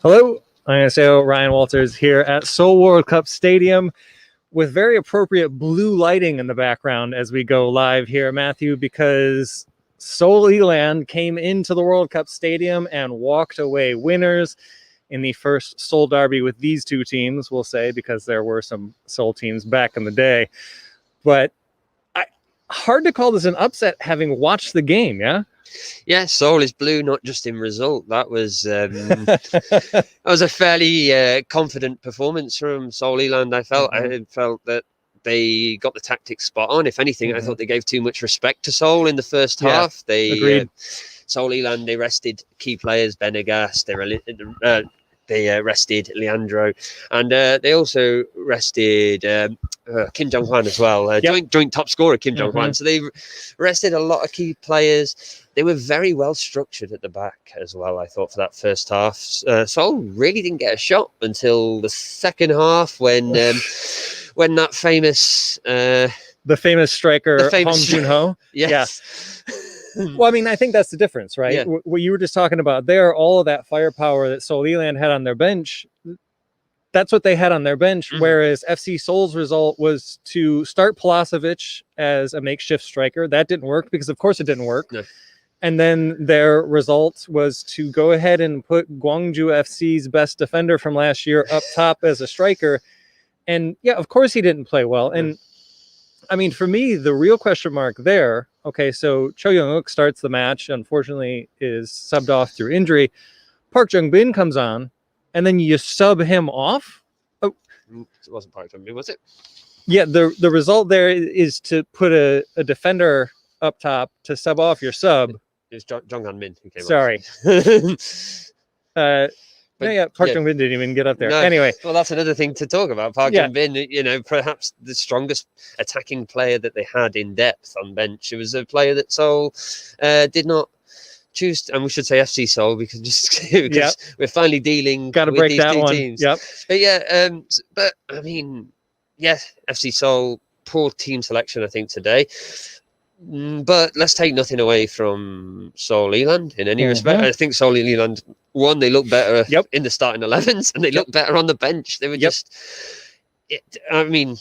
Hello, ISO Ryan Walters here at Seoul World Cup Stadium with very appropriate blue lighting in the background as we go live here, Matthew, because Seoul Eland came into the World Cup Stadium and walked away winners in the first Seoul derby with these two teams, we'll say, because there were some Seoul teams back in the day. But hard to call this an upset having watched the game, yeah? Yeah, Seoul is blue, not just in result. That was that was a fairly confident performance from Seoul Eland. I felt that they got the tactics spot on. If anything, I thought they gave too much respect to Seoul in the first half. They Seoul Eland, they rested key players, Benegas, they rested Leandro, and they also rested Kim Jong-hwan as well, joint top scorer Kim Jong-hwan. So they rested a lot of key players. They were very well structured at the back as well, I thought, for that first half. Seoul really didn't get a shot until the second half when that famous... the famous striker, Hong Jun-ho? Yes. Yeah. Well, I mean, I think that's the difference, right? Yeah. What you were just talking about there, all of that firepower that Seoul Eland had on their bench, that's what they had on their bench, whereas FC Seoul's result was to start Pulasevic as a makeshift striker. That didn't work because, of course, it didn't work. No. And then their result was to go ahead and put Gwangju FC's best defender from last year up top as a striker. And, yeah, of course he didn't play well. And, I mean, for me, the real question mark there, okay, so Cho Young-uk starts the match, unfortunately is subbed off through injury. Park Jung-bin comes on, and then you sub him off? Oh. It wasn't Park Jung-bin, was it? Yeah, the result there is to put a defender up top to sub off your sub. It's Jong Han-min who came Sorry. Park Jung-bin didn't even get up there. No, anyway. Well, that's another thing to talk about. Park Jung-bin, perhaps the strongest attacking player that they had in depth on bench. It was a player that Seoul did not choose, and we should say FC Seoul because we're finally dealing with break these that two one. teams. Yep. But I mean, yes, FC Seoul, poor team selection, I think, today. But let's take nothing away from Seoul Eland in any respect. I think Seoul Eland, one, they look better in the starting 11s, and they look better on the bench. They were I mean,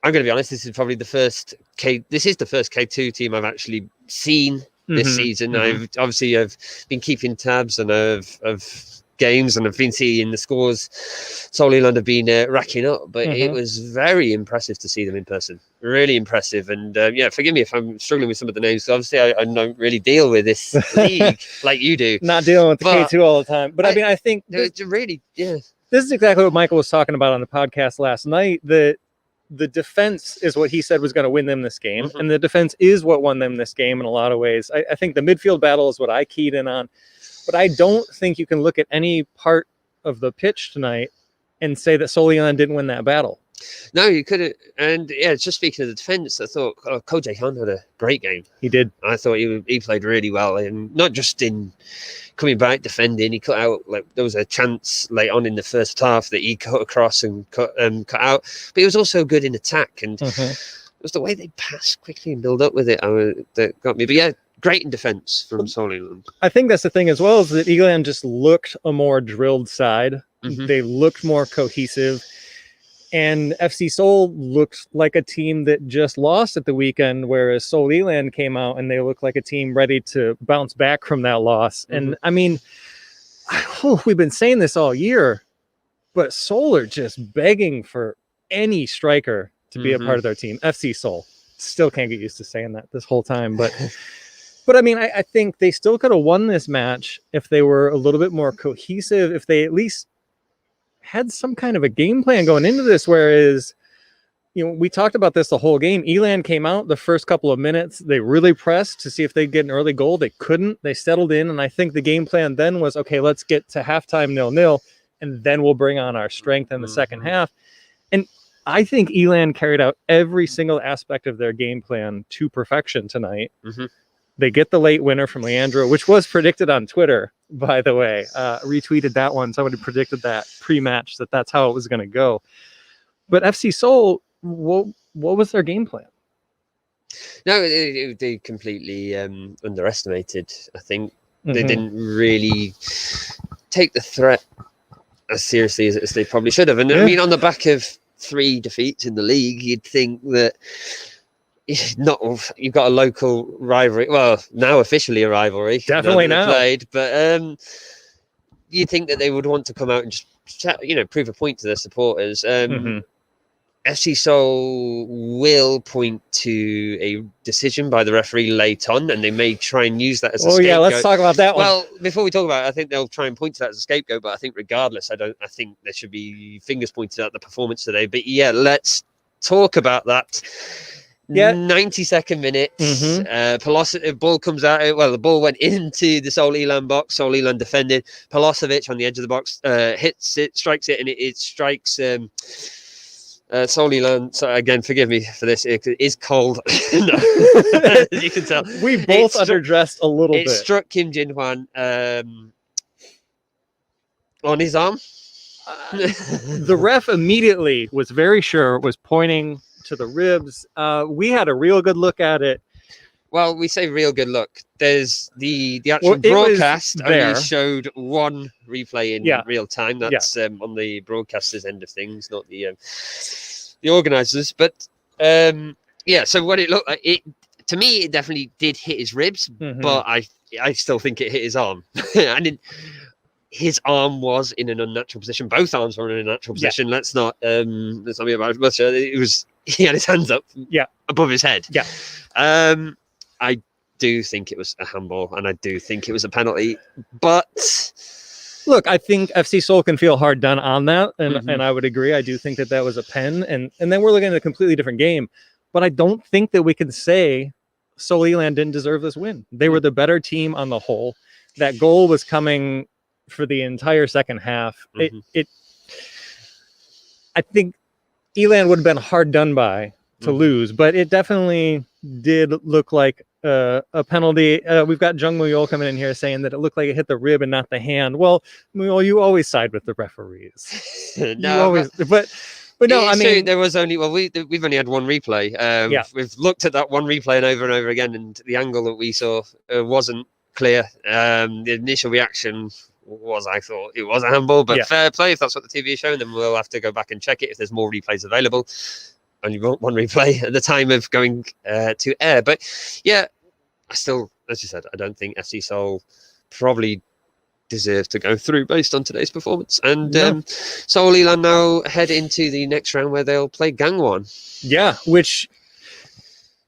I'm going to be honest. This is probably the first K2 team I've actually seen this season. I've been keeping tabs and of games, and I've been seeing the scores Seoul Eland have been racking up, but it was very impressive to see them in person. Really impressive. And forgive me if I'm struggling with some of the names. Obviously, I don't really deal with this league like you do. Not dealing with the K2 all the time. But I think this is exactly what Michael was talking about on the podcast last night. The defense is what he said was going to win them this game, and the defense is what won them this game in a lot of ways. I think the midfield battle is what I keyed in on. But I don't think you can look at any part of the pitch tonight and say that Seoul Eland didn't win that battle. No, you couldn't. And just speaking of the defense, I thought Ko Jae-hyun had a great game. He did. I thought he played really well, and not just in coming back defending. He cut out, there was a chance late on in the first half that he cut across and cut out. But he was also good in attack, and it was the way they passed quickly and build up with it that got me. But great in defense from Seoul Eland. I think that's the thing as well, is that Eland just looked a more drilled side. They looked more cohesive. And FC Seoul looked like a team that just lost at the weekend, whereas Seoul Eland came out and they looked like a team ready to bounce back from that loss. And I mean, we've been saying this all year, but Seoul are just begging for any striker to be a part of their team. FC Seoul. Still can't get used to saying that this whole time, but I mean, I think they still could have won this match if they were a little bit more cohesive, if they at least had some kind of a game plan going into this, whereas, we talked about this the whole game. Eland came out the first couple of minutes. They really pressed to see if they'd get an early goal. They couldn't. They settled in, and I think the game plan then was, okay, let's get to halftime 0-0, and then we'll bring on our strength in the second half. And I think Eland carried out every single aspect of their game plan to perfection tonight. They get the late winner from Leandro, which was predicted on Twitter, by the way. Retweeted that one. Somebody predicted that pre-match that's how it was going to go. But FC Seoul, what was their game plan? No, they completely underestimated, I think. They didn't really take the threat as seriously as they probably should have. And I mean, on the back of 3 defeats in the league, you'd think that you've got a local rivalry. Well, now officially a rivalry. Definitely now. Played, but you'd think that they would want to come out and just prove a point to their supporters. FC Seoul will point to a decision by the referee late on, and they may try and use that as a scapegoat. Let's talk about that one. Well, before we talk about it, I think they'll try and point to that as a scapegoat, but I think regardless, I think there should be fingers pointed at the performance today. But yeah, let's talk about that. 92nd minute, ball comes out. Well, the ball went into the Seoul Elan box. Seoul Elan defended. Palosevic on the edge of the box hits it, strikes it, and it strikes Seoul Elan. So again, forgive me for this. It is cold. As you can tell, we both underdressed a little bit. It struck Kim Jin Hwan on his arm. The ref immediately was very sure, was pointing to the ribs. We had a real good look at it. Well, we say real good look. There's the actual broadcast only showed one replay in real time. That's on the broadcaster's end of things, not the organisers. But so what it looked like, to me, it definitely did hit his ribs, but I still think it hit his arm. And his arm was in an unnatural position. Both arms were in an unnatural position. Let's not be about it. But he had his hands up above his head. I do think it was a handball, and I do think it was a penalty. But look, I think FC Seoul can feel hard done on that, and I would agree. I do think that was a pen, and then we're looking at a completely different game. But I don't think that we can say Seoul Elan didn't deserve this win. They were the better team on the whole. That goal was coming for the entire second half. I think Elan would have been hard done by to lose, but it definitely did look like a penalty. We've got Jung Muyol coming in here saying that it looked like it hit the rib and not the hand. Well, Muyol, you always side with the referees. But no, I mean, there was only we've only had one replay. We've looked at that one replay and over again, and the angle that we saw wasn't clear. The initial reaction was, I thought it was a handball, but fair play if that's what the TV is showing. Then we'll have to go back and check it if there's more replays available. Only one replay at the time of going to air. But yeah, I still, as you said, I don't think FC Seoul probably deserve to go through based on today's performance. And Seoul Elan now head into the next round where they'll play Gangwon. Yeah, which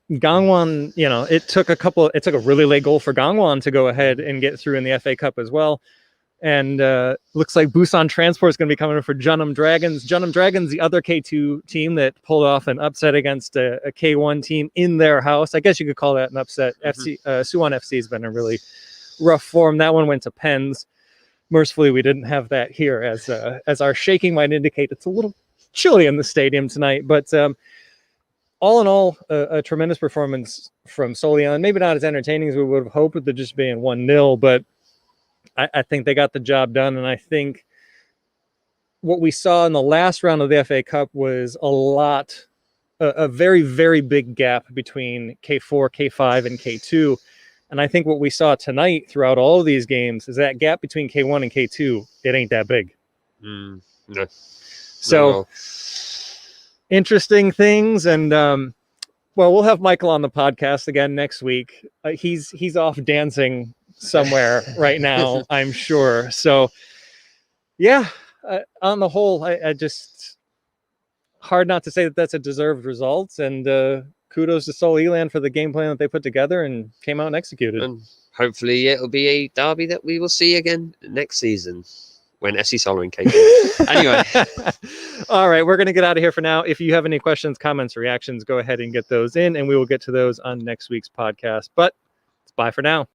Gangwon, it took a really late goal for Gangwon to go ahead and get through in the FA Cup as well. And looks like Busan Transport is going to be coming in for Jeonnam Dragons. Jeonnam Dragons, the other K2 team that pulled off an upset against a K1 team in their house. I guess you could call that an upset. Suwon FC has been in really rough form. That one went to pens. Mercifully, we didn't have that here, as our shaking might indicate. It's a little chilly in the stadium tonight. But all in all, a tremendous performance from Seoul Elan. Maybe not as entertaining as we would have hoped with it just being 1-0, but I think they got the job done. And I think what we saw in the last round of the FA Cup was a very, very big gap between K4, K5, and K2. And I think what we saw tonight throughout all of these games is that gap between K1 and K2, it ain't that big. No. So interesting things. And we'll have Michael on the podcast again next week. He's off dancing somewhere right now, I'm sure. So on the whole, I just hard not to say that that's a deserved result, and kudos to Seoul Elan for the game plan that they put together and came out and executed. And hopefully it'll be a derby that we will see again next season when FC Seoul are in K2. Anyway. All right, we're going to get out of here for now. If you have any questions, comments, reactions, go ahead and get those in, and we will get to those on next week's podcast. But bye for now.